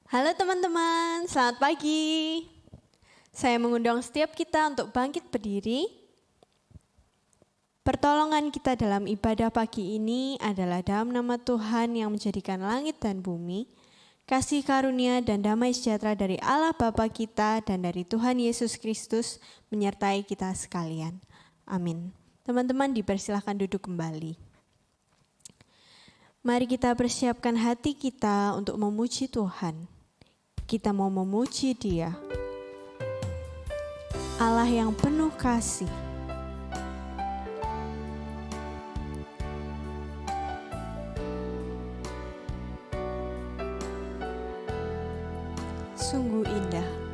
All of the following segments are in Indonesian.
Halo teman-teman, selamat pagi. Saya mengundang setiap kita untuk bangkit berdiri. Pertolongan kita dalam ibadah pagi ini adalah dalam nama Tuhan yang menjadikan langit dan bumi, kasih karunia dan damai sejahtera dari Allah Bapa kita dan dari Tuhan Yesus Kristus menyertai kita sekalian. Amin. Teman-teman dipersilahkan duduk kembali. Mari kita persiapkan hati kita untuk memuji Tuhan. Kita mau memuji Dia, Allah yang penuh kasih. Sungguh indah.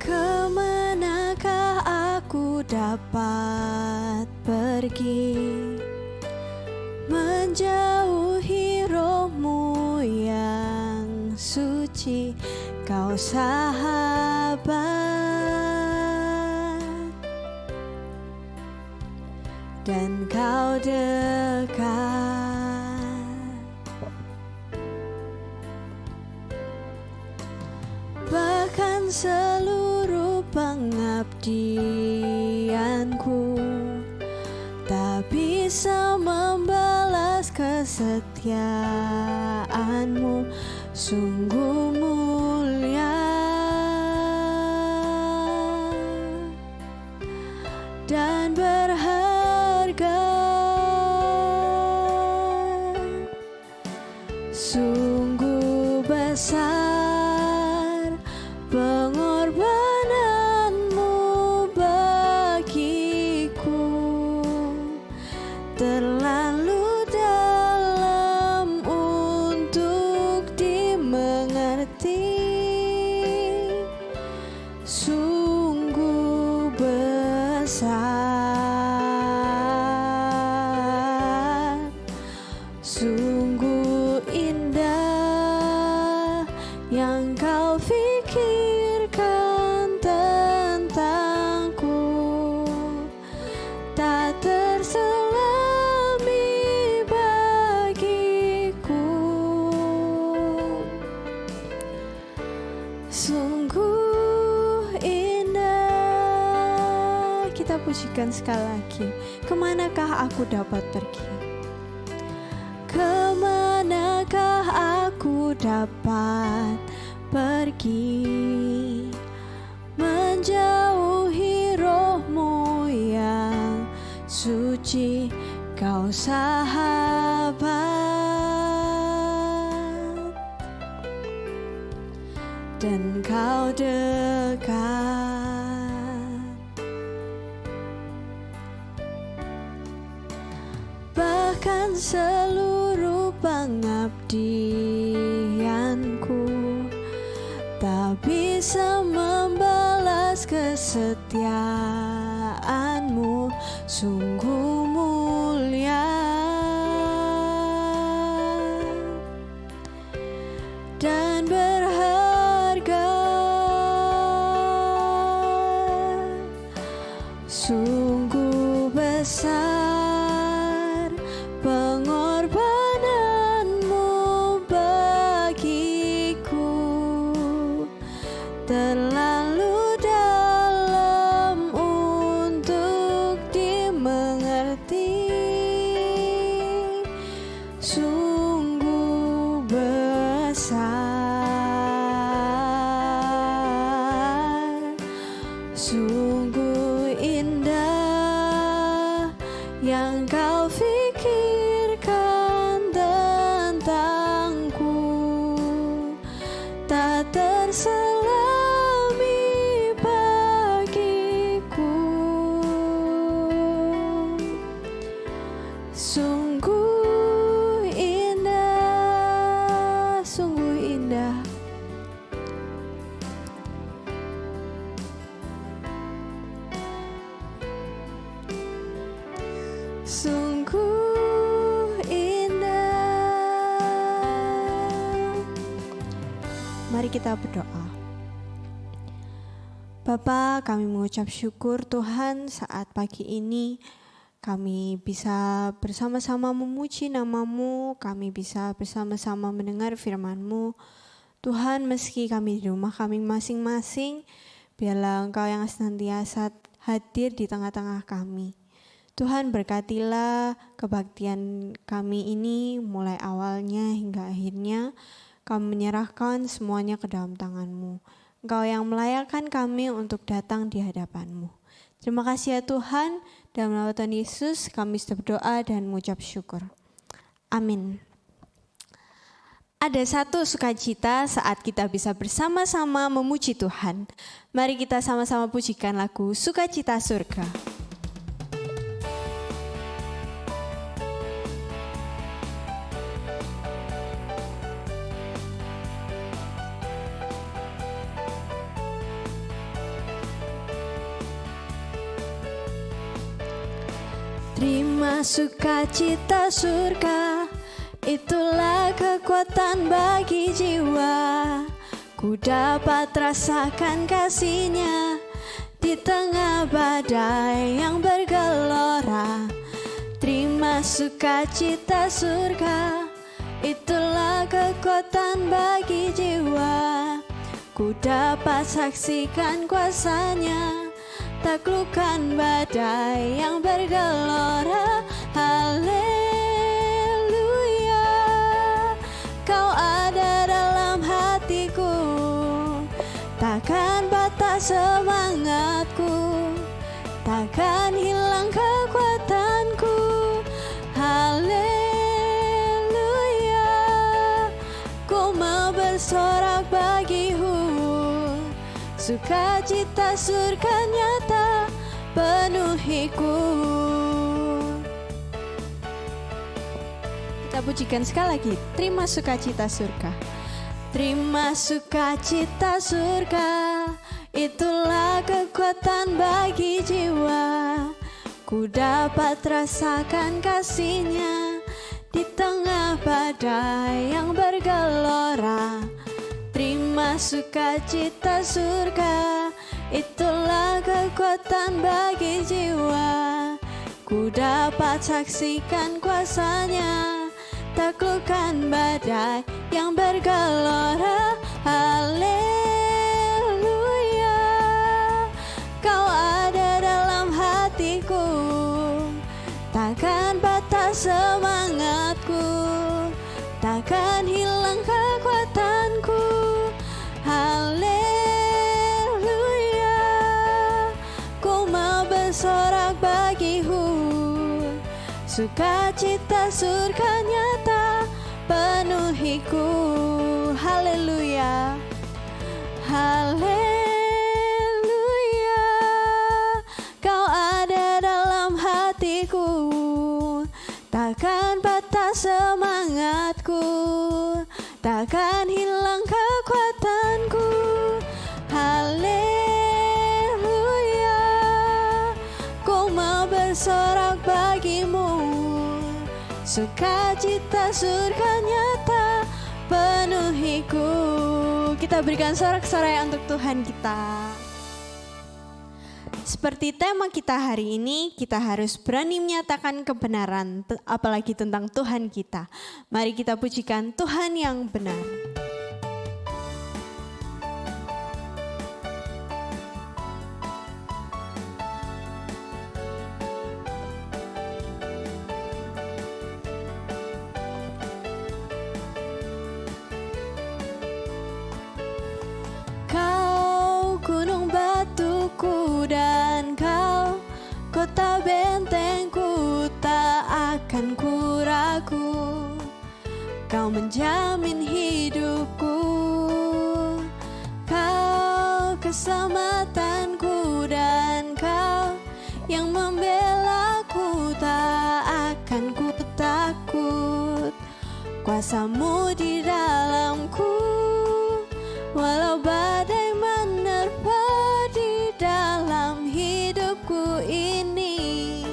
Kemanakah aku dapat pergi, menjauhi roh-Mu yang suci, Kau sahabat dan Kau dekat. Bahkan seluruh pengabdianku tak bisa membalas kesetiaan-Mu, sungguh mulia dan berharga. Sungguh besar pengorbanan-Mu bagiku, terlalu dalam untuk dimengerti. Sungguh besar, sungguh indah yang Kau pikirkan tentangku, tak terselami bagiku. Sungguh indah. Kita pujikan sekali lagi. Kemanakah aku dapat pergi? Kemanakah aku dapat pergi, menjauhi roh-Mu yang suci, Kau sahabat dan Kau dekat. Bahkan seluruh pengabdianku tak bisa membalas kesetiaan-Mu, sungguh mulia dan berharga. Sungguh besar pengorbanan-Mu bagiku, terlalu dalam untuk dimengerti. Sungguh besar, sungguh indah yang Kau pikirkan tentangku, tak terselami bagiku. Sungguh indah, sungguh indah. Sungguh indah. Mari kita berdoa. Bapa, kami mengucap syukur Tuhan saat pagi ini kami bisa bersama-sama memuji nama-Mu, kami bisa bersama-sama mendengar firman-Mu. Tuhan, meski kami di rumah kami masing-masing, biarlah Engkau yang senantiasa hadir di tengah-tengah kami. Tuhan, berkatilah kebaktian kami ini mulai awalnya hingga akhirnya. Kami menyerahkan semuanya ke dalam tangan-Mu. Engkau yang melayakkan kami untuk datang di hadapan-Mu. Terima kasih ya Tuhan, dalam nama Tuhan Yesus kami sudah berdoa dan mengucap syukur. Amin. Ada satu sukacita saat kita bisa bersama-sama memuji Tuhan. Mari kita sama-sama pujikan lagu Sukacita Surga. Terima sukacita surga, itulah kekuatan bagi jiwa. Ku dapat rasakan kasih-Nya di tengah badai yang bergelora. Terima sukacita surga, itulah kekuatan bagi jiwa. Ku dapat saksikan kuasa-Nya, taklukkan badai yang bergelora. Haleluya, Kau ada dalam hatiku, takkan patah semangatku, takkan hilang kekuatanku. Haleluya, ku mau bersorak bagimu, sukacita surga nyata penuhiku. Kita pujikan sekali lagi. Terima sukacita surga. Terima sukacita surga, itulah kekuatan bagi jiwa. Ku dapat rasakan kasih-Nya di tengah badai yang bergelora. Terima sukacita surga, itulah kekuatan bagi jiwa. Ku dapat saksikan kuasa-Nya, taklukkan badai yang bergelora. Haleluya, Kau ada dalam hatiku, takkan patah semangatku, takkan hilang kekuatanku. Haleluya, ku mau bersorak bagimu, sukacita surga nyata penuhiku. Haleluya, haleluya, Kau ada dalam hatiku, takkan patah semangatku, takkan hilang kekuatanku. Haleluya, ku mau bersorak bagimu, sukacita surga nyata penuhiku. Kita berikan sorak-sorai untuk Tuhan kita. Seperti tema kita hari ini, kita harus berani menyatakan kebenaran, apalagi tentang Tuhan kita. Mari kita pujikan Tuhan yang benar. Kau gunung batuku dan Kau kota bentengku, tak akan ku ragu. Kau menjamin hidupku, Kau keselamatanku, dan Kau yang membelaku, tak akan ku takut. Kuasa-Mu di dalamku, walau badai menerpa di dalam hidupku ini,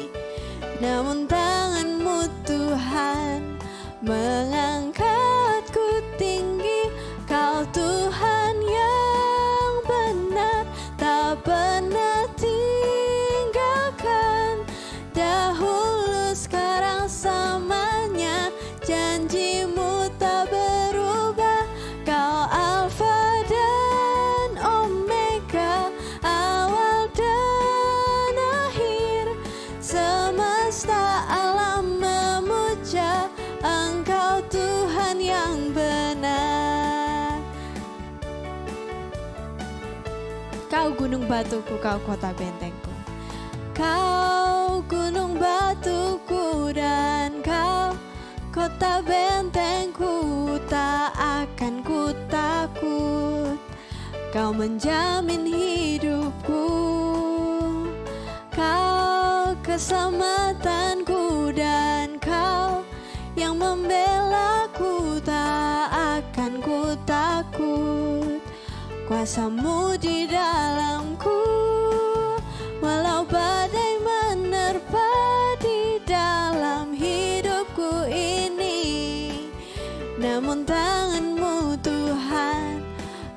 namun tangan-Mu Tuhan mengangkatku tinggi. Kau Tuhan Kau gunung batuku, kau kota bentengku. Kau gunung batuku dan kau kota bentengku, tak akan ku takut. Kau menjamin hidupku, kau keselamatanku dan kau yang membelaku, tak akan ku takut. Kuasamu di dalamku, walau badai menerpa di dalam hidupku ini, namun tanganmu Tuhan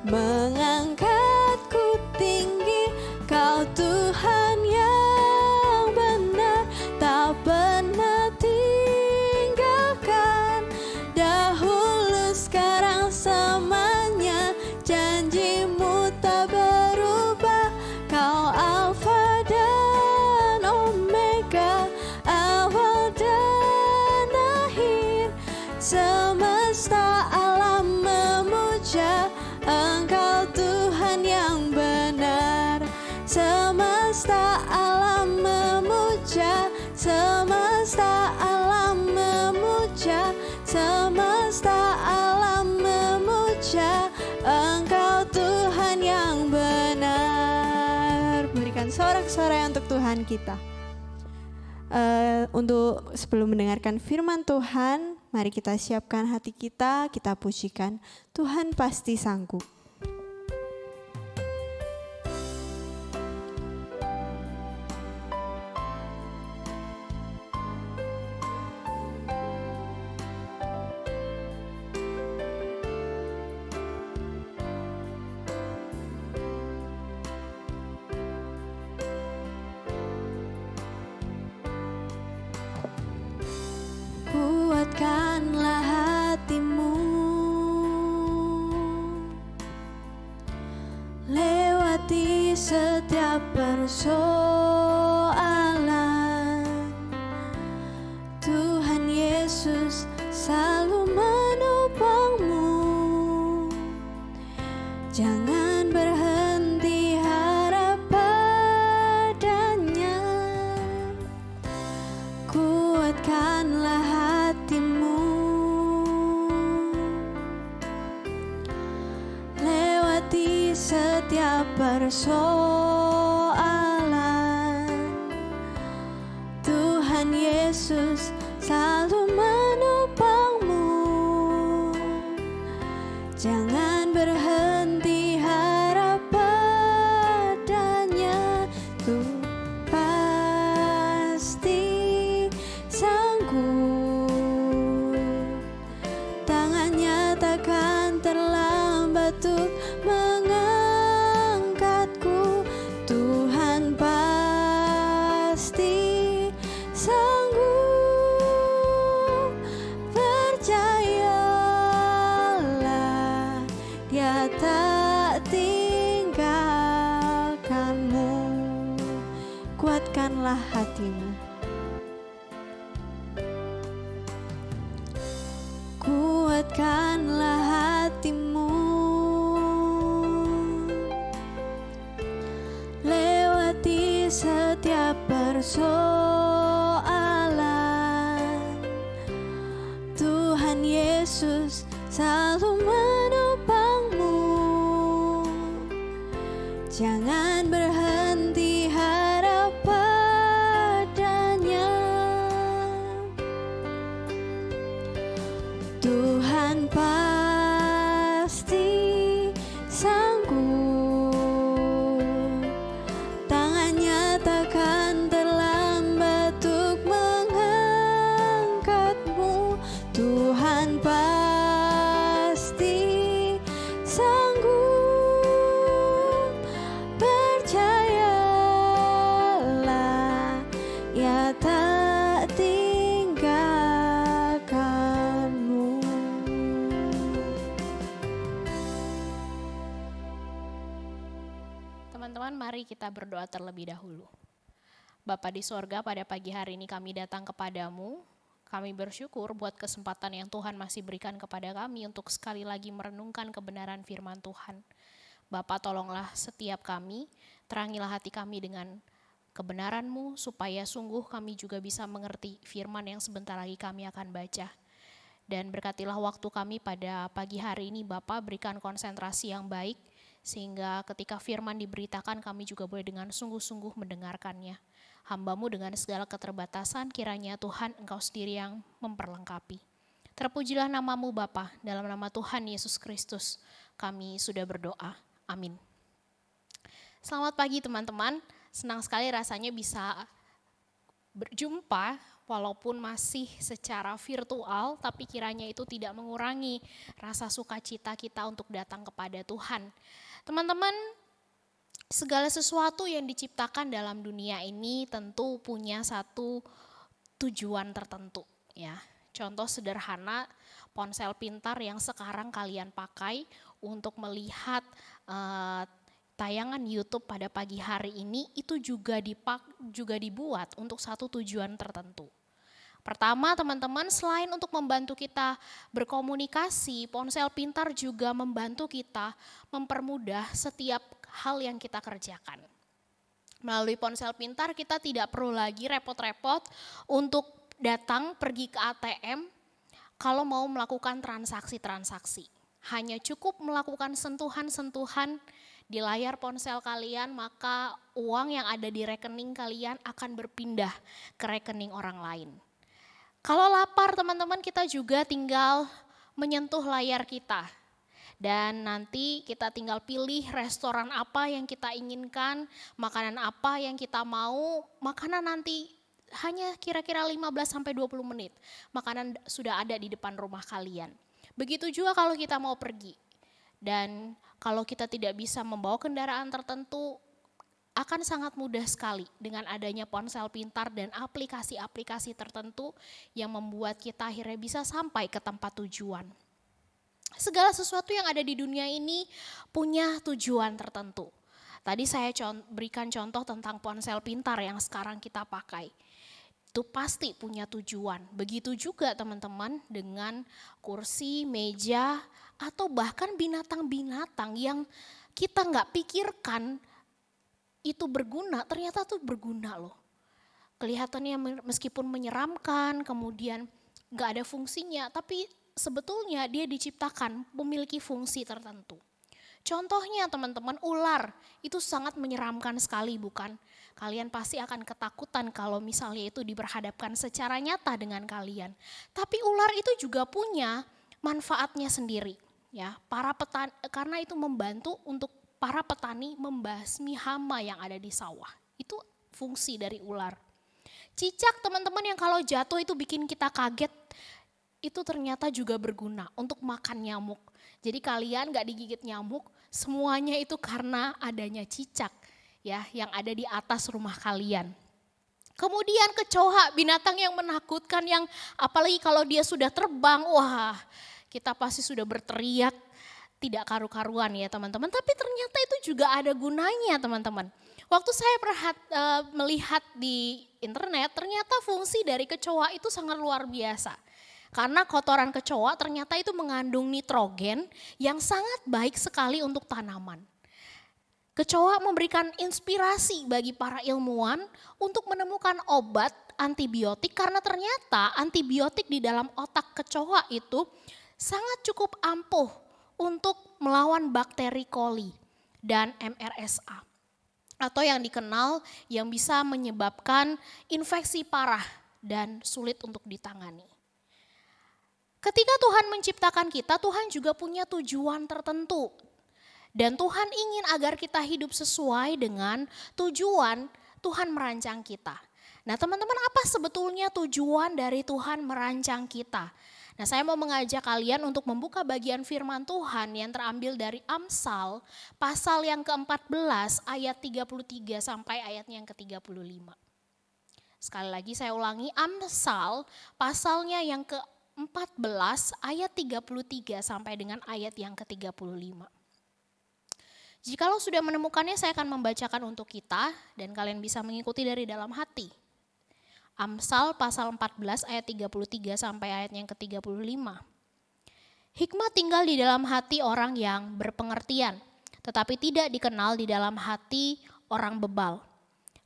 mengangkatku tinggi. Kau Tuhan yang benar, tak pernah tinggalkan, dahulu sekarang selamanya. Janjimu tak berubah, kau Alfa dan Omega, awal dan akhir. Semesta alam memuja Engkau Tuhan yang benar. Semesta alam memuja, semesta alam memuja, semesta alam memuja Engkau Tuhan yang benar. Berikan sorak-sorai untuk Tuhan kita. Untuk sebelum mendengarkan firman Tuhan, mari kita siapkan hati kita pujikan Tuhan pasti sanggup. Kuatkanlah hatimu, lewati setiap persoalan. Tuhan Yesus selalu menopangmu. Jangan berhenti harap padanya. Kuatkanlah hatimu, lewati setiap persoalan. Tuhan Yesus selalu menopangmu. Jangan berhenti harap padanya. Tuh pasti sanggup, tangannya takkan terlambat untuk mengangkatku. Tuhan pasti sanggup, percayalah, Dia tak tinggalkanmu. Kuatkanlah hatimu. Kuatkanlah hatimu, lewati setiap persoalan. Tuhan Yesus selalu menopangmu. Jangan berhenti harap padanya. Tuhan pasti sanggup, tangannya takkan terlambat untuk mengangkatmu. Tuhan pasti sanggup, percayalah, Ia tak tinggalkanmu. Teman-teman, mari kita berdoa terlebih dahulu. Bapa di sorga, pada pagi hari ini kami datang kepadamu. Kami bersyukur buat kesempatan yang Tuhan masih berikan kepada kami untuk sekali lagi merenungkan kebenaran firman Tuhan. Bapa, tolonglah setiap kami, terangilah hati kami dengan kebenaran-Mu, supaya sungguh kami juga bisa mengerti firman yang sebentar lagi kami akan baca. Dan berkatilah waktu kami pada pagi hari ini, Bapa, berikan konsentrasi yang baik, sehingga ketika firman diberitakan kami juga boleh dengan sungguh-sungguh mendengarkannya. Hamba-Mu dengan segala keterbatasan, kiranya Tuhan Engkau sendiri yang memperlengkapi. Terpujilah nama-Mu Bapa, dalam nama Tuhan Yesus Kristus kami sudah berdoa. Amin. Selamat pagi teman-teman, senang sekali rasanya bisa berjumpa walaupun masih secara virtual, tapi kiranya itu tidak mengurangi rasa sukacita kita untuk datang kepada Tuhan. Teman-teman, segala sesuatu yang diciptakan dalam dunia ini tentu punya satu tujuan tertentu, ya. Contoh sederhana, ponsel pintar yang sekarang kalian pakai untuk melihat tayangan YouTube pada pagi hari ini itu juga dibuat untuk satu tujuan tertentu. Pertama, teman-teman, selain untuk membantu kita berkomunikasi, ponsel pintar juga membantu kita mempermudah setiap hal yang kita kerjakan. Melalui ponsel pintar kita tidak perlu lagi repot-repot untuk datang pergi ke ATM kalau mau melakukan transaksi-transaksi. Hanya cukup melakukan sentuhan-sentuhan di layar ponsel kalian, maka uang yang ada di rekening kalian akan berpindah ke rekening orang lain. Kalau lapar teman-teman, kita juga tinggal menyentuh layar kita. Dan nanti kita tinggal pilih restoran apa yang kita inginkan, makanan apa yang kita mau, makanan nanti hanya kira-kira 15-20 menit. Makanan sudah ada di depan rumah kalian. Begitu juga kalau kita mau pergi. Dan kalau kita tidak bisa membawa kendaraan tertentu, akan sangat mudah sekali dengan adanya ponsel pintar dan aplikasi-aplikasi tertentu yang membuat kita akhirnya bisa sampai ke tempat tujuan. Segala sesuatu yang ada di dunia ini punya tujuan tertentu. Tadi saya berikan contoh tentang ponsel pintar yang sekarang kita pakai. Itu pasti punya tujuan. Begitu juga teman-teman dengan kursi, meja, atau bahkan binatang-binatang yang kita nggak pikirkan itu berguna, ternyata tuh berguna loh. Kelihatannya meskipun menyeramkan, kemudian nggak ada fungsinya, tapi sebetulnya dia diciptakan memiliki fungsi tertentu. Contohnya teman-teman, ular itu sangat menyeramkan sekali, bukan? Kalian pasti akan ketakutan kalau misalnya itu diperhadapkan secara nyata dengan kalian. Tapi ular itu juga punya manfaatnya sendiri, ya. Para petani, karena itu membantu untuk para petani membasmi hama yang ada di sawah. Itu fungsi dari ular. Cicak teman-teman yang kalau jatuh itu bikin kita kaget, itu ternyata juga berguna untuk makan nyamuk. Jadi kalian gak digigit nyamuk, semuanya itu karena adanya cicak, ya, yang ada di atas rumah kalian. Kemudian kecoa, binatang yang menakutkan, yang apalagi kalau dia sudah terbang, wah kita pasti sudah berteriak tidak karu-karuan ya teman-teman. Tapi ternyata itu juga ada gunanya teman-teman. Waktu saya melihat di internet, ternyata fungsi dari kecoa itu sangat luar biasa. Karena kotoran kecoa ternyata itu mengandung nitrogen yang sangat baik sekali untuk tanaman. Kecoa memberikan inspirasi bagi para ilmuwan untuk menemukan obat antibiotik, karena ternyata antibiotik di dalam otak kecoa itu sangat cukup ampuh untuk melawan bakteri coli dan MRSA, atau yang dikenal yang bisa menyebabkan infeksi parah dan sulit untuk ditangani. Ketika Tuhan menciptakan kita, Tuhan juga punya tujuan tertentu. Dan Tuhan ingin agar kita hidup sesuai dengan tujuan Tuhan merancang kita. Nah teman-teman, apa sebetulnya tujuan dari Tuhan merancang kita? Nah saya mau mengajak kalian untuk membuka bagian firman Tuhan yang terambil dari Amsal pasal yang ke-14 ayat 33 sampai ayat yang ke-35. Sekali lagi saya ulangi, Amsal pasalnya yang ke-14 ayat 33 sampai dengan ayat yang ke-35. Jikalau sudah menemukannya, saya akan membacakan untuk kita dan kalian bisa mengikuti dari dalam hati. Amsal pasal 14 ayat 33 sampai ayat yang ke-35. Hikmat tinggal di dalam hati orang yang berpengertian, tetapi tidak dikenal di dalam hati orang bebal.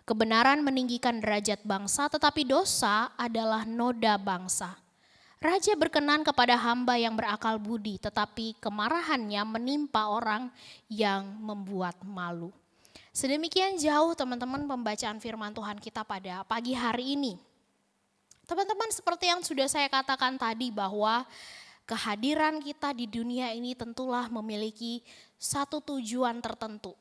Kebenaran meninggikan derajat bangsa, tetapi dosa adalah noda bangsa. Raja berkenan kepada hamba yang berakal budi, tetapi kemarahannya menimpa orang yang membuat malu. Sedemikian jauh teman-teman pembacaan firman Tuhan kita pada pagi hari ini. Teman-teman, seperti yang sudah saya katakan tadi bahwa kehadiran kita di dunia ini tentulah memiliki satu tujuan tertentu.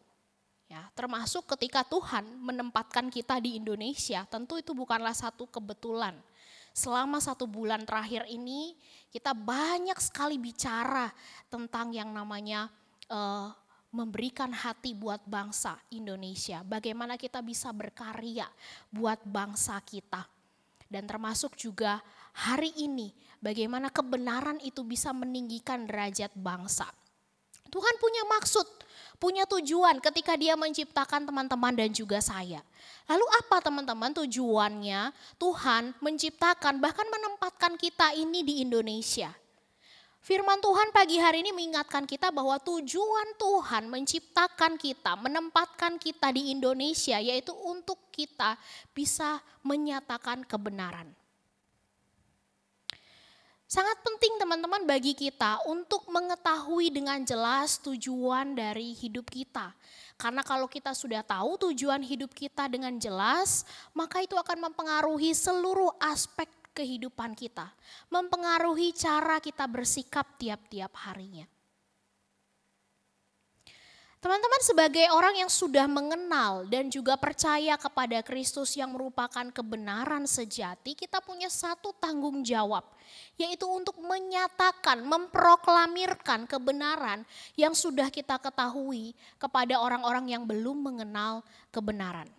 Ya, termasuk ketika Tuhan menempatkan kita di Indonesia, tentu itu bukanlah satu kebetulan. Selama 1 bulan terakhir ini kita banyak sekali bicara tentang yang namanya memberikan hati buat bangsa Indonesia. Bagaimana kita bisa berkarya buat bangsa kita. Dan termasuk juga hari ini bagaimana kebenaran itu bisa meninggikan derajat bangsa. Tuhan punya maksud, punya tujuan ketika Dia menciptakan teman-teman dan juga saya. Lalu apa teman-teman tujuannya Tuhan menciptakan bahkan menempatkan kita ini di Indonesia? Firman Tuhan pagi hari ini mengingatkan kita bahwa tujuan Tuhan menciptakan kita, menempatkan kita di Indonesia yaitu untuk kita bisa menyatakan kebenaran. Sangat penting teman-teman bagi kita untuk mengetahui dengan jelas tujuan dari hidup kita. Karena kalau kita sudah tahu tujuan hidup kita dengan jelas, maka itu akan mempengaruhi seluruh aspek kehidupan kita. Mempengaruhi cara kita bersikap tiap-tiap harinya. Teman-teman, sebagai orang yang sudah mengenal dan juga percaya kepada Kristus yang merupakan kebenaran sejati, kita punya satu tanggung jawab, yaitu untuk menyatakan, memproklamirkan kebenaran yang sudah kita ketahui kepada orang-orang yang belum mengenal kebenaran.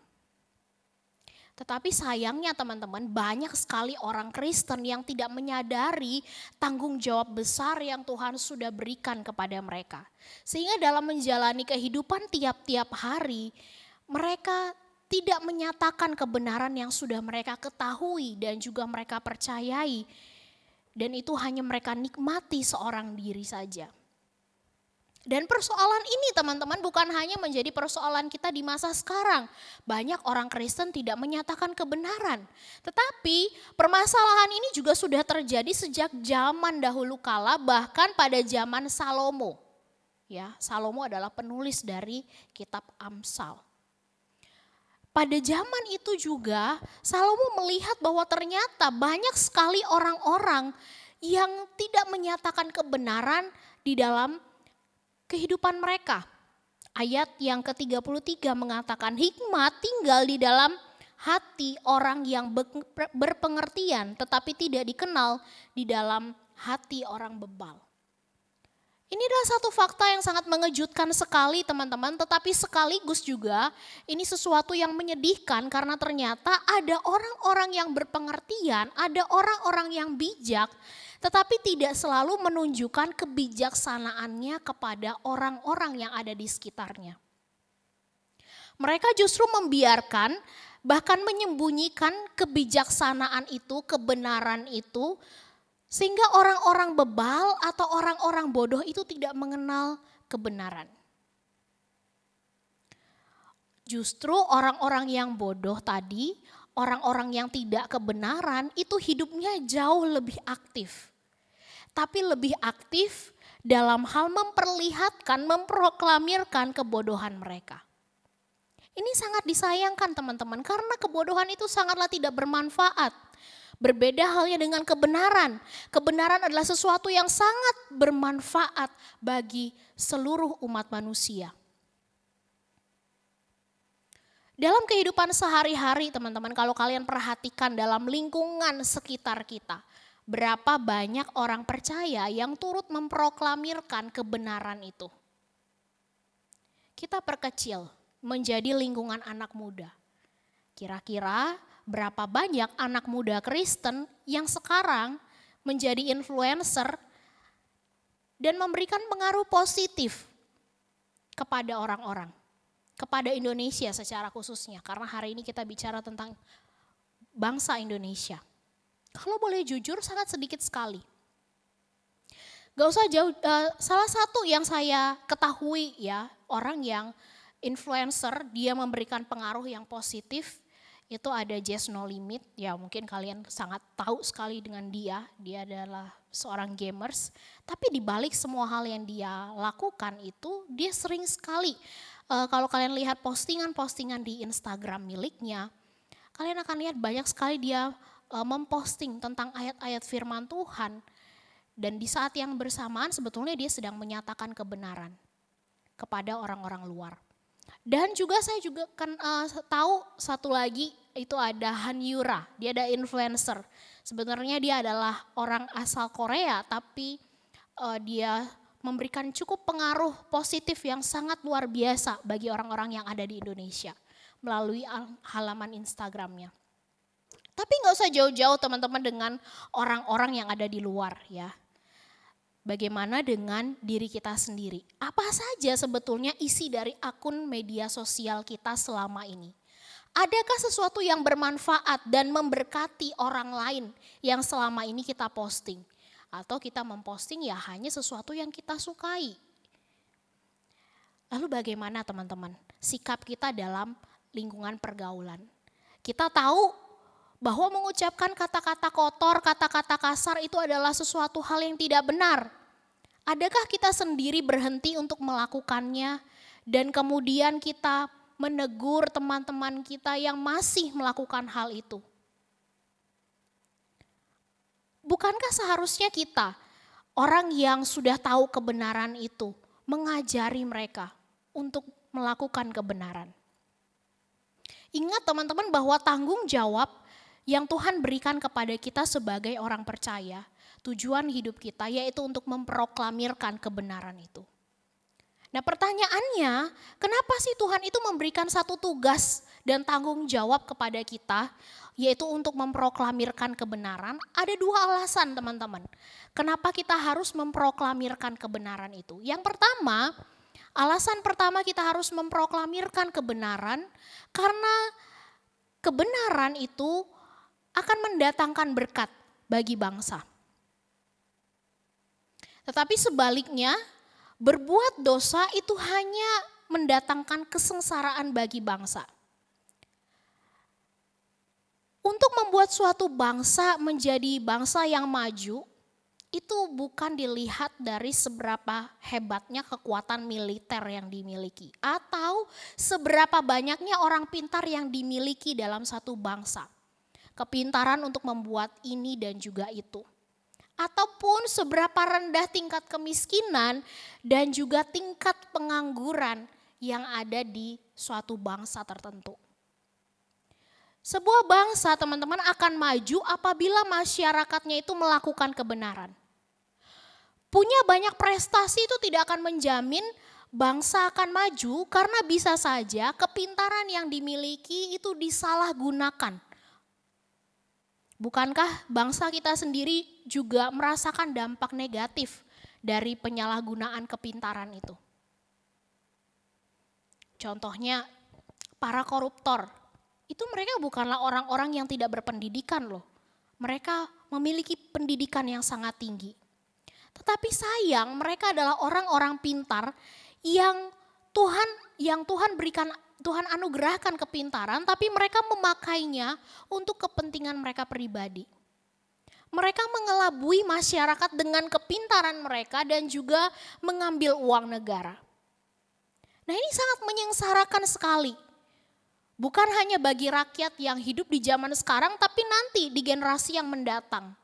Tetapi sayangnya teman-teman, banyak sekali orang Kristen yang tidak menyadari tanggung jawab besar yang Tuhan sudah berikan kepada mereka. Sehingga dalam menjalani kehidupan tiap-tiap hari, mereka tidak menyatakan kebenaran yang sudah mereka ketahui dan juga mereka percayai. Dan itu hanya mereka nikmati seorang diri saja. Dan persoalan ini teman-teman bukan hanya menjadi persoalan kita di masa sekarang. Banyak orang Kristen tidak menyatakan kebenaran. Tetapi permasalahan ini juga sudah terjadi sejak zaman dahulu kala, bahkan pada zaman Salomo. Ya, Salomo adalah penulis dari kitab Amsal. Pada zaman itu juga Salomo melihat bahwa ternyata banyak sekali orang-orang yang tidak menyatakan kebenaran di dalam kehidupan mereka. Ayat yang ke-33 mengatakan hikmat tinggal di dalam hati orang yang berpengertian tetapi tidak dikenal di dalam hati orang bebal. Ini adalah satu fakta yang sangat mengejutkan sekali teman-teman, tetapi sekaligus juga ini sesuatu yang menyedihkan karena ternyata ada orang-orang yang berpengertian, ada orang-orang yang bijak, tetapi tidak selalu menunjukkan kebijaksanaannya kepada orang-orang yang ada di sekitarnya. Mereka justru membiarkan, bahkan menyembunyikan kebijaksanaan itu, kebenaran itu, sehingga orang-orang bebal atau orang-orang bodoh itu tidak mengenal kebenaran. Justru orang-orang yang bodoh tadi, orang-orang yang tidak kebenaran itu hidupnya jauh lebih aktif. Tapi lebih aktif dalam hal memperlihatkan, memproklamirkan kebodohan mereka. Ini sangat disayangkan teman-teman, karena kebodohan itu sangatlah tidak bermanfaat. Berbeda halnya dengan kebenaran. Kebenaran adalah sesuatu yang sangat bermanfaat bagi seluruh umat manusia. Dalam kehidupan sehari-hari teman-teman, kalau kalian perhatikan dalam lingkungan sekitar kita, berapa banyak orang percaya yang turut memproklamirkan kebenaran itu. Kita perkecil menjadi lingkungan anak muda. Kira-kira berapa banyak anak muda Kristen yang sekarang menjadi influencer dan memberikan pengaruh positif kepada orang-orang, kepada Indonesia secara khususnya, karena hari ini kita bicara tentang bangsa Indonesia. Kalau boleh jujur sangat sedikit sekali. Gak usah jauh, salah satu yang saya ketahui ya, orang yang influencer, dia memberikan pengaruh yang positif. Itu ada Jazz No Limit, ya mungkin kalian sangat tahu sekali dengan dia adalah seorang gamers. Tapi di balik semua hal yang dia lakukan itu, dia sering sekali, kalau kalian lihat postingan-postingan di Instagram miliknya, kalian akan lihat banyak sekali dia memposting tentang ayat-ayat firman Tuhan. Dan di saat yang bersamaan sebetulnya dia sedang menyatakan kebenaran kepada orang-orang luar. Dan juga saya juga kan tahu satu lagi, itu ada Han Yura, dia ada influencer. Sebenarnya dia adalah orang asal Korea, tapi dia memberikan cukup pengaruh positif yang sangat luar biasa bagi orang-orang yang ada di Indonesia melalui halaman Instagramnya. Tapi nggak usah jauh-jauh teman-teman dengan orang-orang yang ada di luar ya. Bagaimana dengan diri kita sendiri? Apa saja sebetulnya isi dari akun media sosial kita selama ini? Adakah sesuatu yang bermanfaat dan memberkati orang lain yang selama ini kita posting? Atau kita memposting ya hanya sesuatu yang kita sukai? Lalu bagaimana teman-teman sikap kita dalam lingkungan pergaulan? Kita tahu bahwa mengucapkan kata-kata kotor, kata-kata kasar itu adalah sesuatu hal yang tidak benar. Adakah kita sendiri berhenti untuk melakukannya dan kemudian kita menegur teman-teman kita yang masih melakukan hal itu? Bukankah seharusnya kita, orang yang sudah tahu kebenaran itu, mengajari mereka untuk melakukan kebenaran? Ingat teman-teman bahwa tanggung jawab yang Tuhan berikan kepada kita sebagai orang percaya, tujuan hidup kita yaitu untuk memproklamirkan kebenaran itu. Nah pertanyaannya, kenapa sih Tuhan itu memberikan satu tugas dan tanggung jawab kepada kita, yaitu untuk memproklamirkan kebenaran? Ada dua alasan teman-teman, kenapa kita harus memproklamirkan kebenaran itu. Yang pertama, alasan pertama kita harus memproklamirkan kebenaran, karena kebenaran itu akan mendatangkan berkat bagi bangsa. Tetapi sebaliknya, berbuat dosa itu hanya mendatangkan kesengsaraan bagi bangsa. Untuk membuat suatu bangsa menjadi bangsa yang maju, itu bukan dilihat dari seberapa hebatnya kekuatan militer yang dimiliki, atau seberapa banyaknya orang pintar yang dimiliki dalam satu bangsa. Kepintaran untuk membuat ini dan juga itu. Ataupun seberapa rendah tingkat kemiskinan dan juga tingkat pengangguran yang ada di suatu bangsa tertentu. Sebuah bangsa teman-teman akan maju apabila masyarakatnya itu melakukan kebenaran. Punya banyak prestasi itu tidak akan menjamin bangsa akan maju, karena bisa saja kepintaran yang dimiliki itu disalahgunakan. Bukankah bangsa kita sendiri juga merasakan dampak negatif dari penyalahgunaan kepintaran itu? Contohnya para koruptor, itu mereka bukanlah orang-orang yang tidak berpendidikan loh. Mereka memiliki pendidikan yang sangat tinggi. Tetapi sayang, mereka adalah orang-orang pintar yang Tuhan berikan, Tuhan anugerahkan kepintaran, tapi mereka memakainya untuk kepentingan mereka pribadi. Mereka mengelabui masyarakat dengan kepintaran mereka dan juga mengambil uang negara. Nah ini sangat menyengsarakan sekali. Bukan hanya bagi rakyat yang hidup di zaman sekarang, tapi nanti di generasi yang mendatang.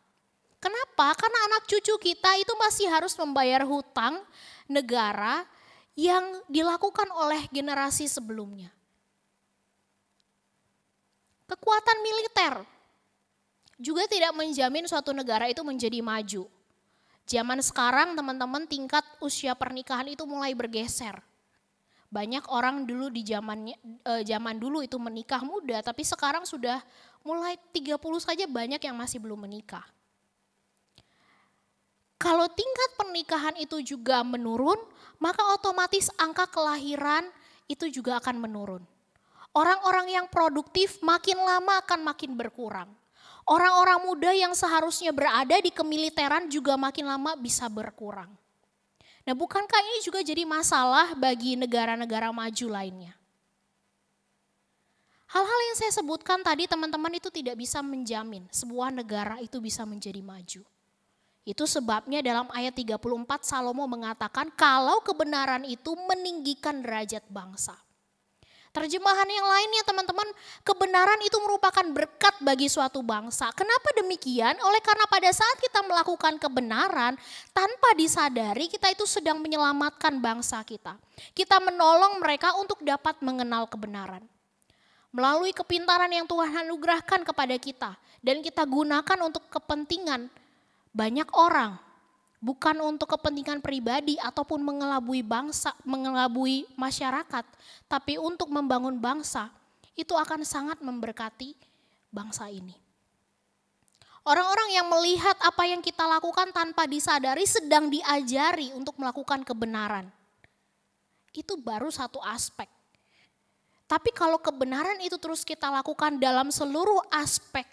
Kenapa? Karena anak cucu kita itu masih harus membayar hutang negara yang dilakukan oleh generasi sebelumnya. Kekuatan militer juga tidak menjamin suatu negara itu menjadi maju. Zaman sekarang teman-teman tingkat usia pernikahan itu mulai bergeser. Banyak orang dulu di zaman dulu itu menikah muda, tapi sekarang sudah mulai 30 saja banyak yang masih belum menikah. Kalau tingkat pernikahan itu juga menurun, maka otomatis angka kelahiran itu juga akan menurun. Orang-orang yang produktif makin lama akan makin berkurang. Orang-orang muda yang seharusnya berada di kemiliteran juga makin lama bisa berkurang. Nah, bukankah ini juga jadi masalah bagi negara-negara maju lainnya? Hal-hal yang saya sebutkan tadi teman-teman itu tidak bisa menjamin sebuah negara itu bisa menjadi maju. Itu sebabnya dalam ayat 34 Salomo mengatakan kalau kebenaran itu meninggikan derajat bangsa. Terjemahan yang lainnya teman-teman, kebenaran itu merupakan berkat bagi suatu bangsa. Kenapa demikian? Oleh karena pada saat kita melakukan kebenaran, tanpa disadari kita itu sedang menyelamatkan bangsa kita. Kita menolong mereka untuk dapat mengenal kebenaran. Melalui kepintaran yang Tuhan anugerahkan kepada kita dan kita gunakan untuk kepentingan banyak orang, bukan untuk kepentingan pribadi ataupun mengelabui bangsa, mengelabui masyarakat, tapi untuk membangun bangsa, itu akan sangat memberkati bangsa ini. Orang-orang yang melihat apa yang kita lakukan tanpa disadari sedang diajari untuk melakukan kebenaran. Itu baru satu aspek. Tapi kalau kebenaran itu terus kita lakukan dalam seluruh aspek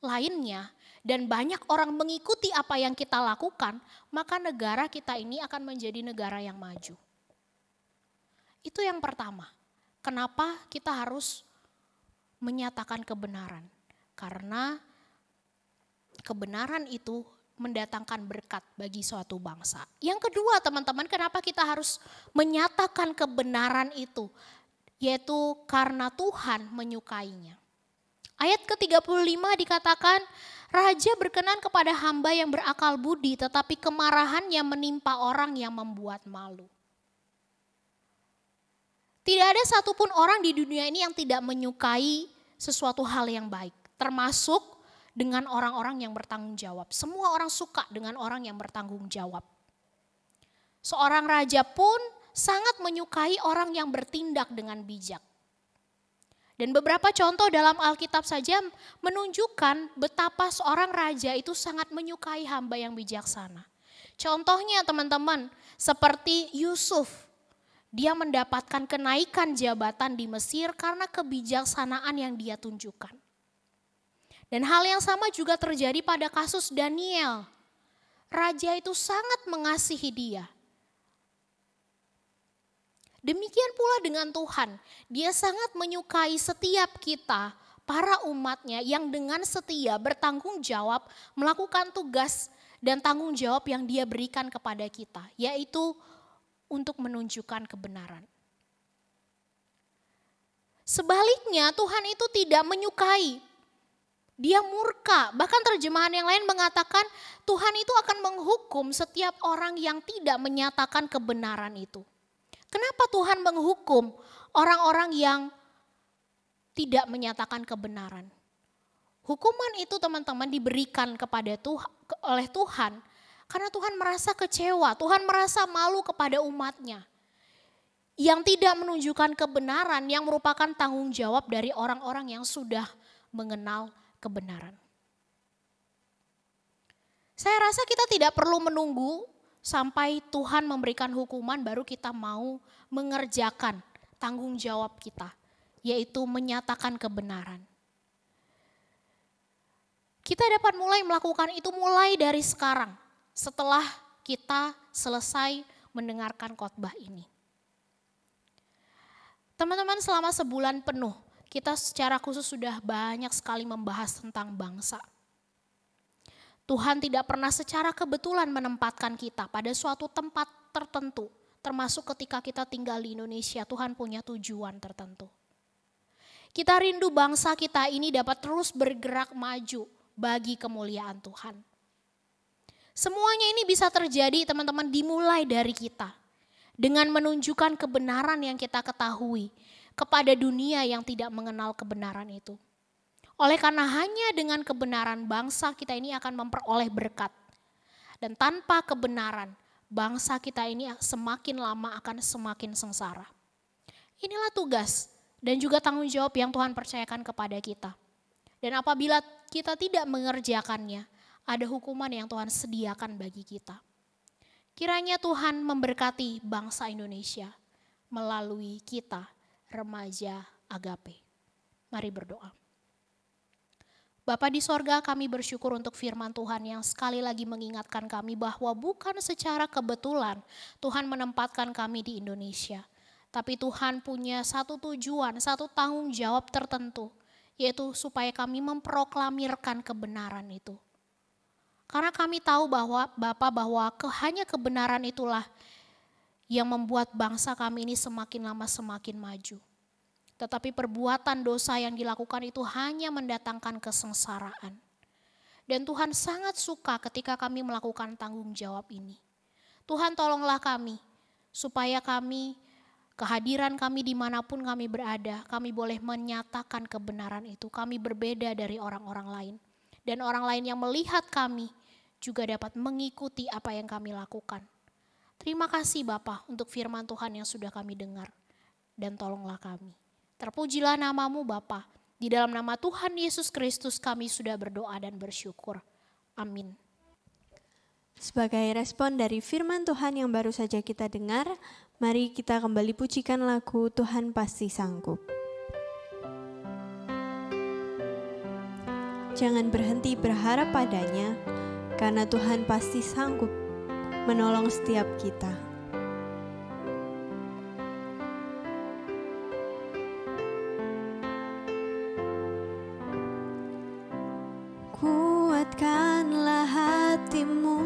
lainnya dan banyak orang mengikuti apa yang kita lakukan, maka negara kita ini akan menjadi negara yang maju. Itu yang pertama. Kenapa kita harus menyatakan kebenaran? Karena kebenaran itu mendatangkan berkat bagi suatu bangsa. Yang kedua teman-teman, kenapa kita harus menyatakan kebenaran itu? Yaitu karena Tuhan menyukainya. Ayat ke-35 dikatakan, Raja berkenan kepada hamba yang berakal budi, tetapi kemarahannya menimpa orang yang membuat malu. Tidak ada satupun orang di dunia ini yang tidak menyukai sesuatu hal yang baik, termasuk dengan orang-orang yang bertanggung jawab. Semua orang suka dengan orang yang bertanggung jawab. Seorang raja pun sangat menyukai orang yang bertindak dengan bijak. Dan beberapa contoh dalam Alkitab saja menunjukkan betapa seorang raja itu sangat menyukai hamba yang bijaksana. Contohnya teman-teman, seperti Yusuf. Dia mendapatkan kenaikan jabatan di Mesir karena kebijaksanaan yang dia tunjukkan. Dan hal yang sama juga terjadi pada kasus Daniel. Raja itu sangat mengasihi dia. Demikian pula dengan Tuhan, dia sangat menyukai setiap kita, para umatnya yang dengan setia bertanggung jawab melakukan tugas dan tanggung jawab yang dia berikan kepada kita, yaitu untuk menunjukkan kebenaran. Sebaliknya Tuhan itu tidak menyukai, dia murka. Bahkan terjemahan yang lain mengatakan Tuhan itu akan menghukum setiap orang yang tidak menyatakan kebenaran itu. Kenapa Tuhan menghukum orang-orang yang tidak menyatakan kebenaran? Hukuman itu teman-teman diberikan kepada oleh Tuhan karena Tuhan merasa kecewa, Tuhan merasa malu kepada umatnya yang tidak menunjukkan kebenaran yang merupakan tanggung jawab dari orang-orang yang sudah mengenal kebenaran. Saya rasa kita tidak perlu menunggu sampai Tuhan memberikan hukuman baru kita mau mengerjakan tanggung jawab kita, yaitu menyatakan kebenaran. Kita dapat mulai melakukan itu mulai dari sekarang, setelah kita selesai mendengarkan khotbah ini. Teman-teman, selama sebulan penuh, kita secara khusus sudah banyak sekali membahas tentang bangsa. Tuhan tidak pernah secara kebetulan menempatkan kita pada suatu tempat tertentu, termasuk ketika kita tinggal di Indonesia, Tuhan punya tujuan tertentu. Kita rindu bangsa kita ini dapat terus bergerak maju bagi kemuliaan Tuhan. Semuanya ini bisa terjadi teman-teman dimulai dari kita, dengan menunjukkan kebenaran yang kita ketahui kepada dunia yang tidak mengenal kebenaran itu. Oleh karena hanya dengan kebenaran bangsa kita ini akan memperoleh berkat. Dan tanpa kebenaran bangsa kita ini semakin lama akan semakin sengsara. Inilah tugas dan juga tanggung jawab yang Tuhan percayakan kepada kita. Dan apabila kita tidak mengerjakannya, ada hukuman yang Tuhan sediakan bagi kita. Kiranya Tuhan memberkati bangsa Indonesia melalui kita, remaja Agape. Mari berdoa. Bapa di sorga, kami bersyukur untuk firman Tuhan yang sekali lagi mengingatkan kami bahwa bukan secara kebetulan Tuhan menempatkan kami di Indonesia. Tapi Tuhan punya satu tujuan, satu tanggung jawab tertentu, yaitu supaya kami memproklamirkan kebenaran itu. Karena kami tahu bahwa hanya kebenaran itulah yang membuat bangsa kami ini semakin lama semakin maju. Tetapi perbuatan dosa yang dilakukan itu hanya mendatangkan kesengsaraan. Dan Tuhan sangat suka ketika kami melakukan tanggung jawab ini. Tuhan tolonglah kami, supaya kehadiran kami dimanapun kami berada, kami boleh menyatakan kebenaran itu. Kami berbeda dari orang-orang lain. Dan orang lain yang melihat kami juga dapat mengikuti apa yang kami lakukan. Terima kasih Bapa untuk firman Tuhan yang sudah kami dengar. Dan tolonglah kami. Terpujilah namamu Bapa. Di dalam nama Tuhan Yesus Kristus kami sudah berdoa dan bersyukur. Amin. Sebagai respon dari firman Tuhan yang baru saja kita dengar, mari kita kembali pujikan lagu Tuhan Pasti Sanggup. Jangan berhenti berharap padanya, karena Tuhan pasti sanggup menolong setiap kita. Kuatkanlah hatimu,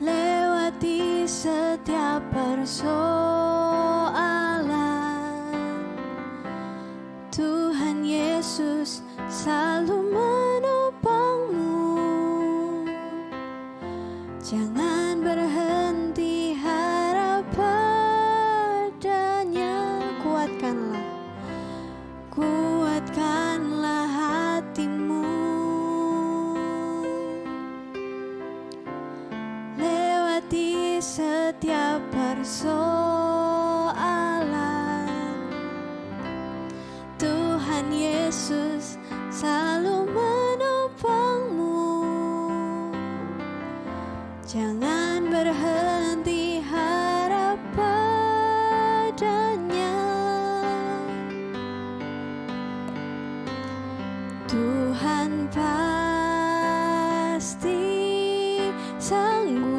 lewati setiap persoalan. Tuhan Yesus selalu menopangmu. Jangan berhenti harap padanya. Kuatkanlah hatimu, lewati setiap persoalan. Tuhan Yesus selalu menopangmu. Jangan berhenti harap padanya. Tuhan pasti sanggup.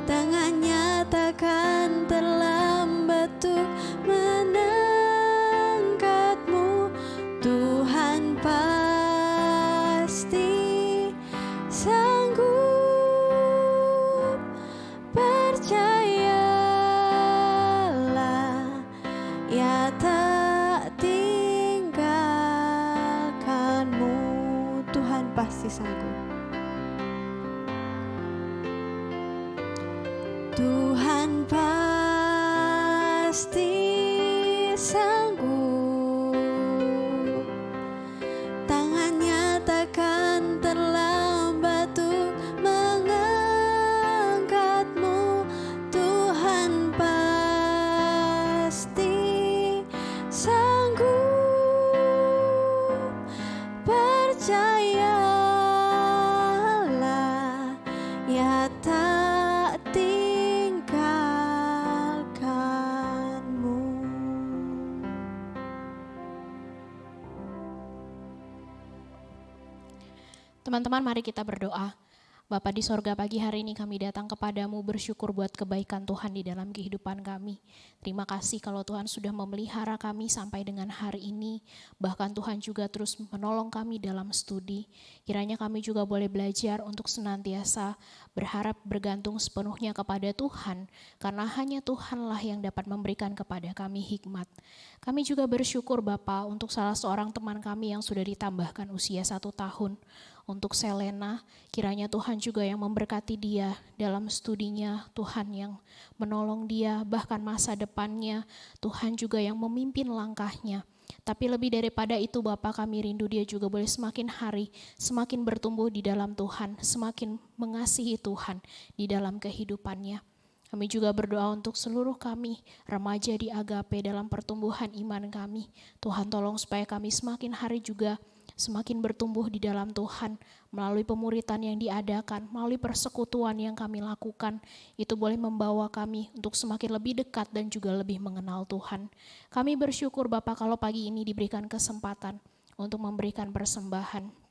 Tangannya takkan terlambat untuk mengangkatmu. Tuhan pasti sanggup. Percayalah, ya tak tinggalkanmu. Tuhan pasti sanggup. Tuhan pasti sanggup. Tangannya takkan terlambat untuk mengangkatmu. Tuhan pasti sanggup. Percayalah, ya tak tinggalkanmu. Teman-teman, mari kita berdoa. Bapa di sorga, pagi hari ini kami datang kepadamu bersyukur buat kebaikan Tuhan di dalam kehidupan kami. Terima kasih kalau Tuhan sudah memelihara kami sampai dengan hari ini. Bahkan Tuhan juga terus menolong kami dalam studi. Kiranya kami juga boleh belajar untuk senantiasa berharap bergantung sepenuhnya kepada Tuhan. Karena hanya Tuhanlah yang dapat memberikan kepada kami hikmat. Kami juga bersyukur Bapa untuk salah seorang teman kami yang sudah ditambahkan usia 1 tahun. Untuk Selena, kiranya Tuhan juga yang memberkati dia dalam studinya, Tuhan yang menolong dia, bahkan masa depannya, Tuhan juga yang memimpin langkahnya. Tapi lebih daripada itu Bapa, kami rindu dia juga boleh semakin hari, semakin bertumbuh di dalam Tuhan, semakin mengasihi Tuhan di dalam kehidupannya. Kami juga berdoa untuk seluruh kami, remaja di Agape dalam pertumbuhan iman kami. Tuhan tolong supaya kami semakin hari juga semakin bertumbuh di dalam Tuhan, melalui pemuritan yang diadakan, melalui persekutuan yang kami lakukan, itu boleh membawa kami untuk semakin lebih dekat dan juga lebih mengenal Tuhan. Kami bersyukur Bapa kalau pagi ini diberikan kesempatan untuk memberikan persembahan.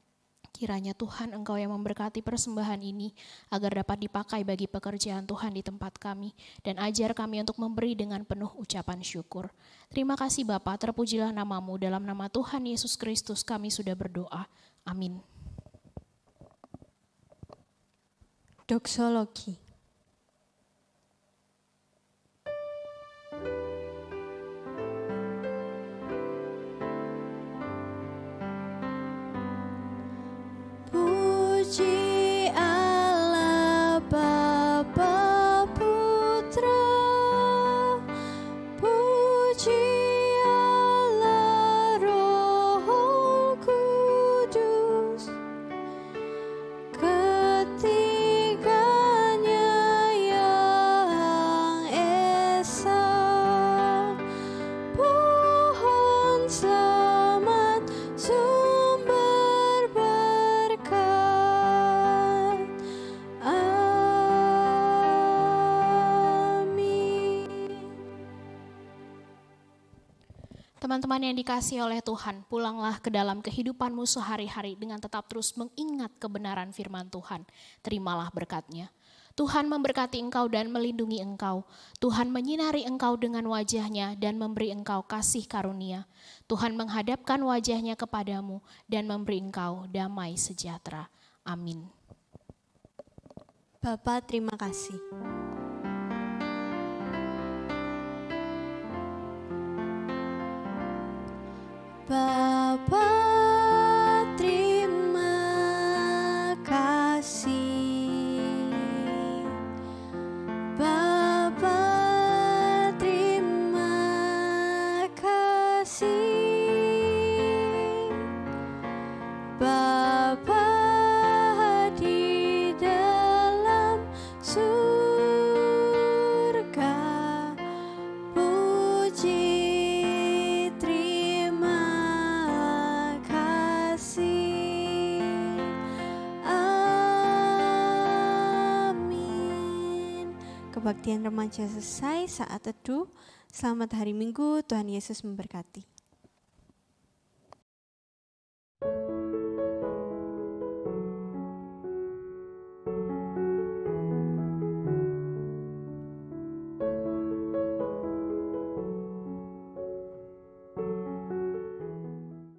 Kiranya Tuhan Engkau yang memberkati persembahan ini agar dapat dipakai bagi pekerjaan Tuhan di tempat kami dan ajar kami untuk memberi dengan penuh ucapan syukur. Terima kasih Bapa, terpujilah namamu, dalam nama Tuhan Yesus Kristus kami sudah berdoa. Amin. Doksologi. Puji Allah Bapa Putra, puji Allah Roh Kudus, ketiganya yang esa, pohon selamat, sumber berkat. Amin. Teman-teman yang dikasihi oleh Tuhan, pulanglah ke dalam kehidupanmu sehari-hari dengan tetap terus mengingat kebenaran firman Tuhan. Terimalah berkat-Nya. Tuhan memberkati engkau dan melindungi engkau. Tuhan menyinari engkau dengan wajah-Nya dan memberi engkau kasih karunia. Tuhan menghadapkan wajah-Nya kepadamu dan memberi engkau damai sejahtera. Amin. Bapa, terima kasih. Bapa, terima kasih. Bapa, terima kasih. Bapa di dalam surga, puji terima kasih. Amin. Kebaktian remaja selesai, saat teduh. Selamat hari Minggu, Tuhan Yesus memberkati.